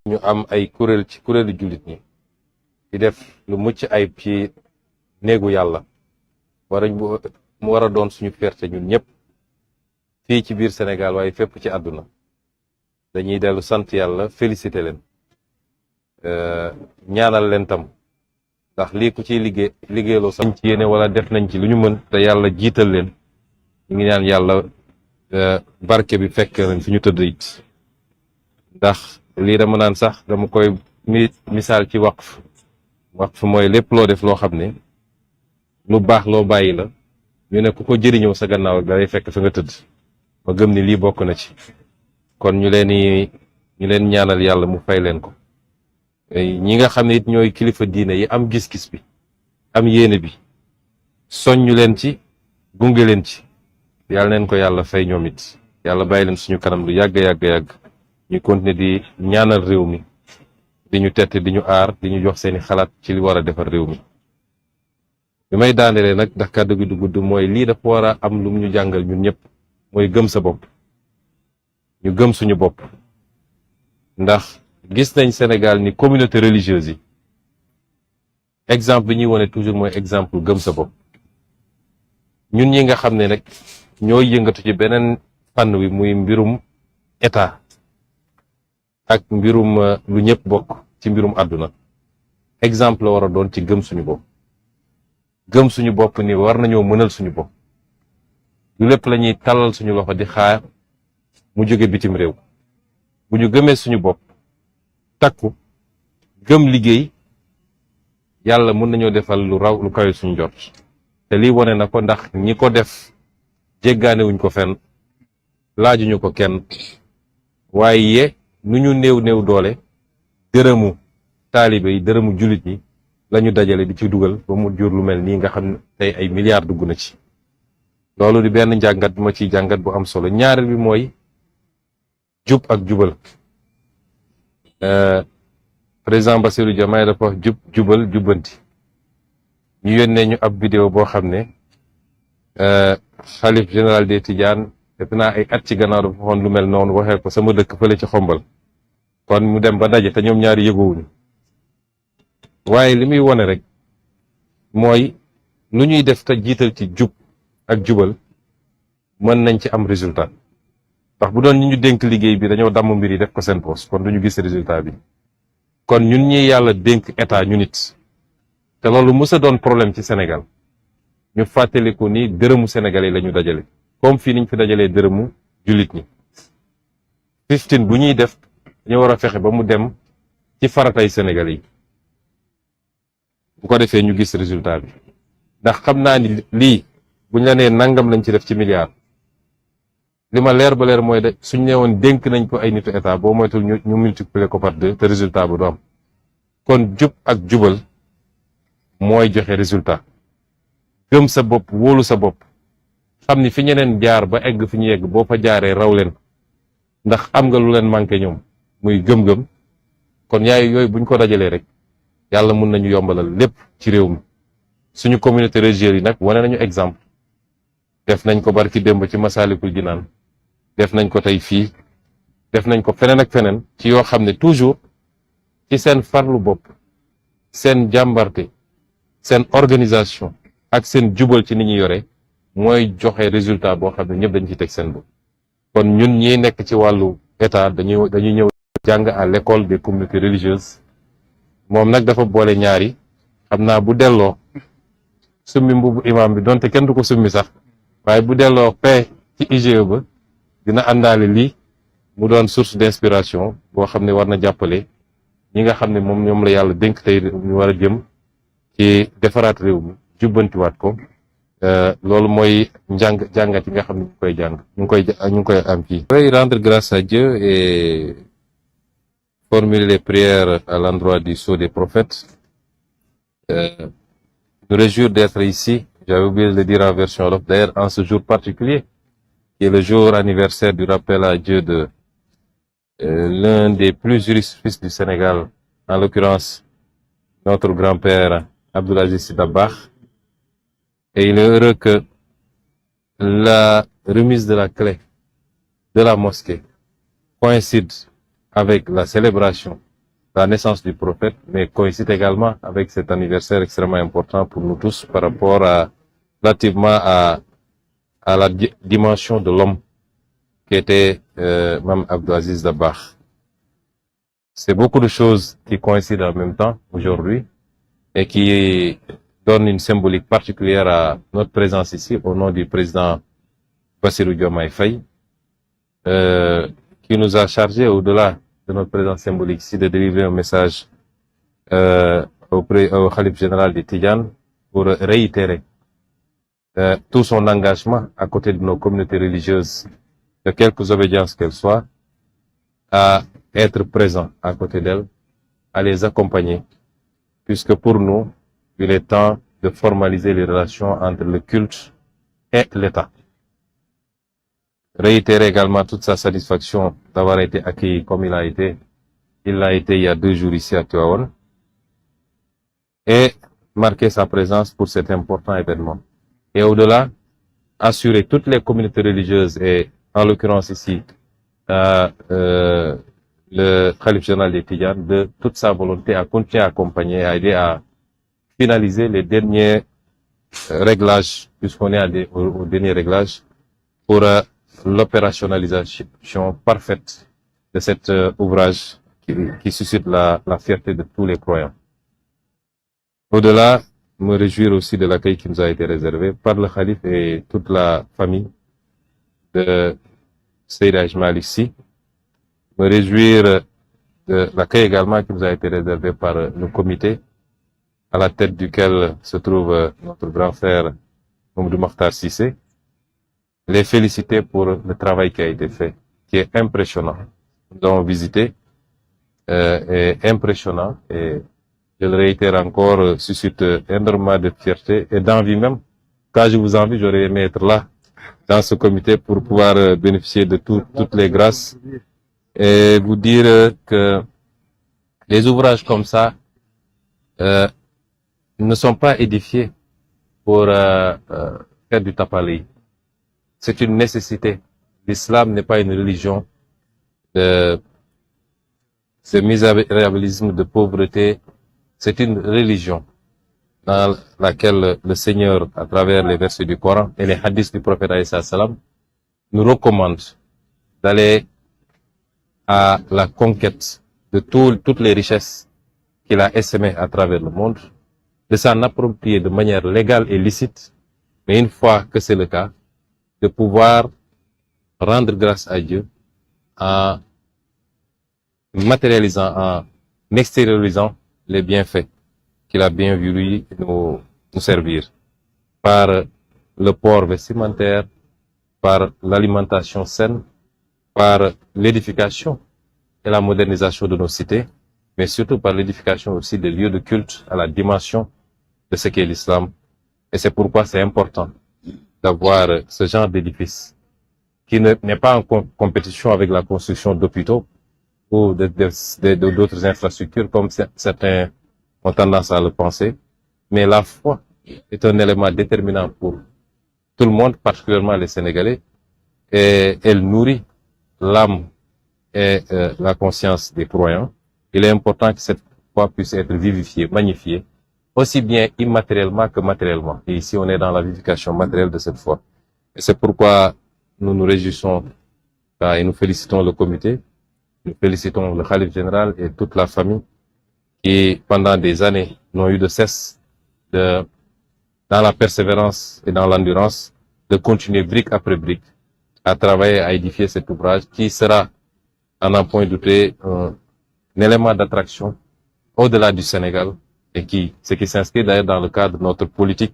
ñu am ay kuréel ci kuréelu jullit ñi di def lu mucc ayib ci néegu yàlla mu war a doon suñu fierté ñun ñëpp fii ci biir Sénégal waaye fépp ci àdduna dañuy dellu sant yàlla félicité leen ñaanal leen tam ndax lii ku ciy liggéeyloo sax ci yéene wala def nañ ci lu ñu mën te yàlla jiital leen ñu ngi ñaan yàlla barke bi fekk nañ fi ñu tëdd it ndax lii dama naan sax dama koy misaal ci waqf mooy lépp loo def loo xam ne lu baax loo bàyyi la ñu ne ku ko jëriñoo sa gannaaw da lay fekk fa nga tëdd ma gëm ni lii bokk na ci kon ñu leen ñaanal yàlla mu fay leen ko ñi nga xam ne it ñooy kilifa diine yi am gis-gis bi am yéene bi soññu leen ci gunge leen ci yàlla neen ko yàlla fay ñoom it yàlla bàyyi leen suñu kanam lu yàgg ñu continuer di ñaanal réew mi di ñu tette di ñu aar di ñu jox seeni xalaat ci li war a defar réew mi bi may daanelee nag ndax kàddu gi du gudd mooy lii dafa war a am lu mu ñu jàngal ñun ñëpp mooy gëm sa bopp ñu gëm suñu bopp ndax gis nañ Sénégal ni communauté religieuse yi exemple bi ñuy wone toujours mooy exemple gëm sa bopp ñun ñi nga xam ne nag ñooy yëngatu ci beneen fànn wi muy mbirum état ak mbirum lu ñëpp bokk ci mbirum àdduna exemple la war a doon ci gëm suñu bopp gëm suñu bopp ni war nañoo mënal suñu bopp lu lépp la ñuy tàllal suñu loxo di xaar mu jóge bitim réew bu ñu gëmee suñu bopp takku gëm liggéey yàlla mën nañoo defal lu raw lu kawe suñu jot te lii wone na ko ndax ñi ko def jéggaanewuñ ko fenn laajuñu ko kenn waaye nu ñu néew doole dërëmu taalibe yi dërëmu jullit yi lañu dajale di ci dugal ba mu jur lu mel nii nga xam ne tey ay milliards dugg na ci loolu di benn njàngat bu ma ciy jàngat bu am solo ñaareel bi mooy jub ak jubal président Bassirou Diomaye dafa wax jubal jubbanti ñu yónnee ñu ab vidéo boo xam ne xalif général des Tidianes def naa ay at ci gannaaw dafa waxoon lu mel noonu waxee ko sama dëkk fële ci xombal kon mu dem ba daje te ñoom ñaari yëgoowuñu waaye li muy wone rek mooy lu ñuy def te jiital ci jub ak jubal mën nañ ci am résultat ndax bu doon ñi ñu dénk liggéey bi dañoo damm mbir yi def ko seen poos kon duñu gis résultat bi kon ñun ñi yàlla dénk état ñu nit te loolu mës a doon problème ci Sénégal ñu fàttaliku ni dërëmu sénégalais la ñu dajale comme fii niñ fi dajalee dërëmu jullit ñi 15 bu ñuy def dañu war a fexe ba mu dem ci faratay sénégalais yi bu ko defee ñu gis résultat bi ndax xam naa ni lii buñ la nee nangam lañ ci def ci milliard li ma leer ba leer mooy de suñ ne woon dénk nañ ko ay nitu état boo moytul ñu multiplier ko par 2 te résultat bu du am kon jub ak jubal mooy joxe résultat gëm sa bopp wóolu sa bopp xam ni fi ñeneen jaar ba egg fi ñu yegg boo fa jaaree raw leen ndax am nga lu leen manqué ñoom muy gëm-gëm kon yooyu buñ ko dajalee rek yàlla mun nañu yombalal lépp ci réew mi suñu communauté religieuse yi nag wane nañu exemple def nañ ko barki démb ci Masaalikul Jinaan def nañ ko tey fii def nañ ko feneen ak feneen ci yoo xam ne toujours ci seen farlu bopp seen jàmbarte seen organisation ak seen jubal ci ni ñu yore mooy joxe résultat boo xam ne ñëpp dañ ci teg seen bopp kon ñun ñi nekk ci wàllu état dañuy ñëw jàng à l'école des communautés religieuses moom nag dafa boole ñaari xam naa bu delloo summi mbubu imam bi donte kenn du ko summi sax waaye bu delloo paix ci IGE ba dina àndaale lii mu doon source d'inspiration boo xam ne war na jàppale ñi nga xam ne moom ñoom la yàlla dénk tey ñu war a jëm ci defaraat réew mi jubbantiwaat ko loolu mooy jàngat yi nga xam ne ñu ngi koy am fii. Je vais rendre grâce à Dieu et formuler les prières à l'endroit du sceau des prophètes. Nous réjouir d'être ici. J'avais oublié de le dire en version wolof. D'ailleurs, en ce jour particulier, qui est le jour anniversaire du rappel à Dieu de l'un des plus illustres fils du Sénégal, en l'occurrence notre grand-père Abdoul Aziz Sy Dabakh. Et il est heureux que la remise de la clé de la mosquée coïncide avec la célébration la naissance du prophète, mais coïncide également avec cet anniversaire extrêmement important pour nous tous par rapport relativement à la dimension de l'homme qui était Mame Abdou Aziz Dabakh. C'est beaucoup de choses qui coïncident en même temps aujourd'hui et qui donnent une symbolique particulière à notre présence ici au nom du président Bassirou Diomaye Faye, qui nous a chargé au-delà de notre présence symbolique ici de délivrer un message au khalife général des Tidianes pour réitérer tout son engagement à côté de nos communautés religieuses, de quelque obédience qu'elles soient, à être présent à côté d'elles, à les accompagner, puisque pour nous, il est temps de formaliser les relations entre le culte et l'État. Réitérer également toute sa satisfaction d'avoir été accueilli comme il l'a été il y a 2 jours ici à Tivaouane, et marquer sa présence pour cet important événement. Et au-delà, assurer toutes les communautés religieuses et en l'occurrence ici le khalife général des Tidianes de toute sa volonté à continuer à accompagner, à aider à finaliser les derniers réglages, puisqu'on est au dernier réglage, pour l'opérationnalisation parfaite de cet ouvrage qui suscite la fierté de tous les croyants. Au-delà, me réjouir aussi de l'accueil qui nous a été réservé par le khalife et toute la famille de Seydi Hadji Malick Sy. Me réjouir de l'accueil également qui nous a été réservé par le comité, à la tête duquel se trouve notre grand frère Mamadou Makhtar Cissé. Les féliciter pour le travail qui a été fait, qui est impressionnant. Nous avons visité, est impressionnant et je le réitère encore, suscite énormément de fierté et d'envie même. Quand je vous envie, j'aurais aimé être là, dans ce comité, pour pouvoir bénéficier de toutes les grâces et vous dire que les ouvrages comme ça ne sont pas édifiés pour faire du tapalé. C'est une nécessité. L'islam n'est pas une religion de misérabilisme, de pauvreté. C'est une religion dans laquelle le Seigneur, à travers les versets du Coran et les hadiths du prophète alayhi salam, nous recommande d'aller à la conquête de toutes les richesses qu'il a essaimées à travers le monde, de s'en approprier de manière légale et licite, mais une fois que c'est le cas, de pouvoir rendre grâce à Dieu en matérialisant, en extériorisant les bienfaits qu'il a bien voulu nous servir, par le port vestimentaire, par l'alimentation saine, par l'édification et la modernisation de nos cités, mais surtout par l'édification aussi des lieux de culte à la dimension de ce qu'est l'islam. Et c'est pourquoi c'est important d'avoir ce genre d'édifice qui n'est pas en compétition avec la construction d'hôpitaux ou d'autres infrastructures comme certains ont tendance à le penser. Mais la foi est un élément déterminant pour tout le monde, particulièrement les Sénégalais, et elle nourrit l'âme et la conscience des croyants. Il est important que cette foi puisse être vivifiée, magnifiée, aussi bien immatériellement que matériellement. Et ici, on est dans la vivification matérielle de cette foi. Et c'est pourquoi nous nous réjouissons et nous félicitons le comité, nous félicitons le khalife général et toute la famille qui, pendant des années, n'ont eu de cesse dans la persévérance et dans l'endurance, de continuer brique après brique à travailler, à édifier cet ouvrage qui sera, à n'en point douter, un élément d'attraction au-delà du Sénégal et ce qui s'inscrit d'ailleurs dans le cadre de notre politique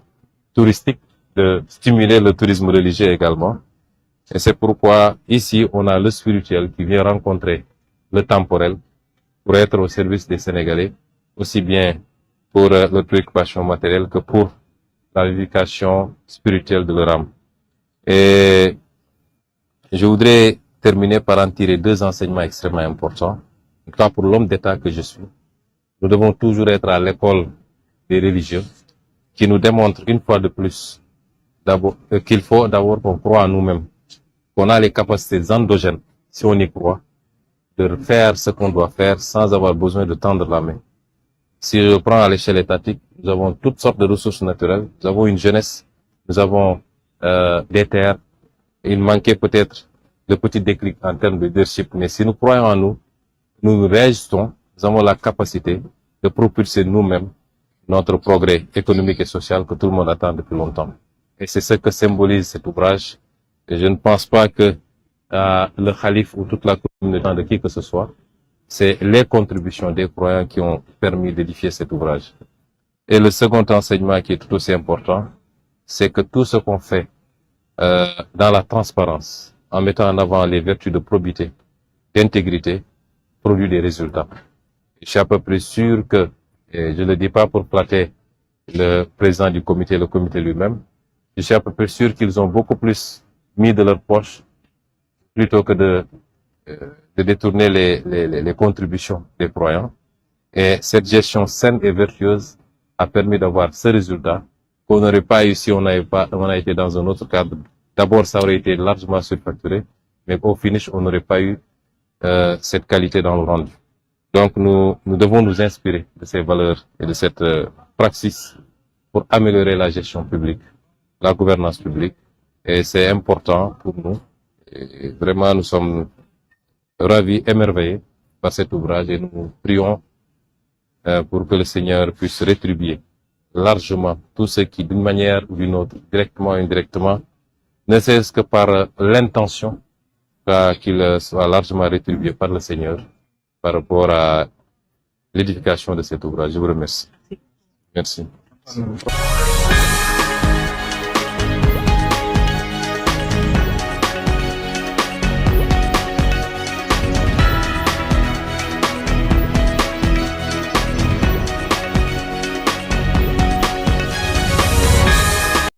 touristique de stimuler le tourisme religieux également. Et c'est pourquoi ici, on a le spirituel qui vient rencontrer le temporel pour être au service des Sénégalais, aussi bien pour leur préoccupation matérielle que pour la vivification spirituelle de leur âme. Et je voudrais terminer par en tirer 2 enseignements extrêmement importants. En tout cas, pour l'homme d'État que je suis, nous devons toujours être à l'école des religieux qui nous démontrent une fois de plus qu'il faut d'abord qu'on croit en nous-mêmes, qu'on a les capacités endogènes, si on y croit, de faire ce qu'on doit faire sans avoir besoin de tendre la main. Si je prends à l'échelle étatique, nous avons toutes sortes de ressources naturelles, nous avons une jeunesse, nous avons des terres. Il manquait peut-être de petits déclics en termes de leadership, mais si nous croyons en nous, nous réagissons, nous avons la capacité de propulser nous-mêmes notre progrès économique et social que tout le monde attend depuis longtemps. Et c'est ce que symbolise cet ouvrage. Et je ne pense pas que le calife ou toute la communauté de qui que ce soit, c'est les contributions des croyants qui ont permis d'édifier cet ouvrage. Et le second enseignement qui est tout aussi important, c'est que tout ce qu'on fait dans la transparence, en mettant en avant les vertus de probité, d'intégrité, produit des résultats. Je suis à peu près sûr que, et je ne le dis pas pour flatter le président du comité, le comité lui-même, je suis à peu près sûr qu'ils ont beaucoup plus mis de leur poche plutôt que de détourner les contributions des croyants. Et cette gestion saine et vertueuse a permis d'avoir ce résultat qu'on n'aurait pas eu si on a été dans un autre cadre. D'abord, ça aurait été largement surfacturé, mais au finish, on n'aurait pas eu cette qualité dans le rendu. Donc, nous devons nous inspirer de ces valeurs et de cette praxis pour améliorer la gestion publique, la gouvernance publique. Et c'est important pour nous. Et vraiment, nous sommes ravis, émerveillés par cet ouvrage et nous prions pour que le Seigneur puisse rétribuer largement tous ceux qui, d'une manière ou d'une autre, directement ou indirectement, ne cesse que par l'intention, qu'il soit largement rétribué par le Seigneur par rapport à l'édification de cet ouvrage. Je vous remercie. Merci.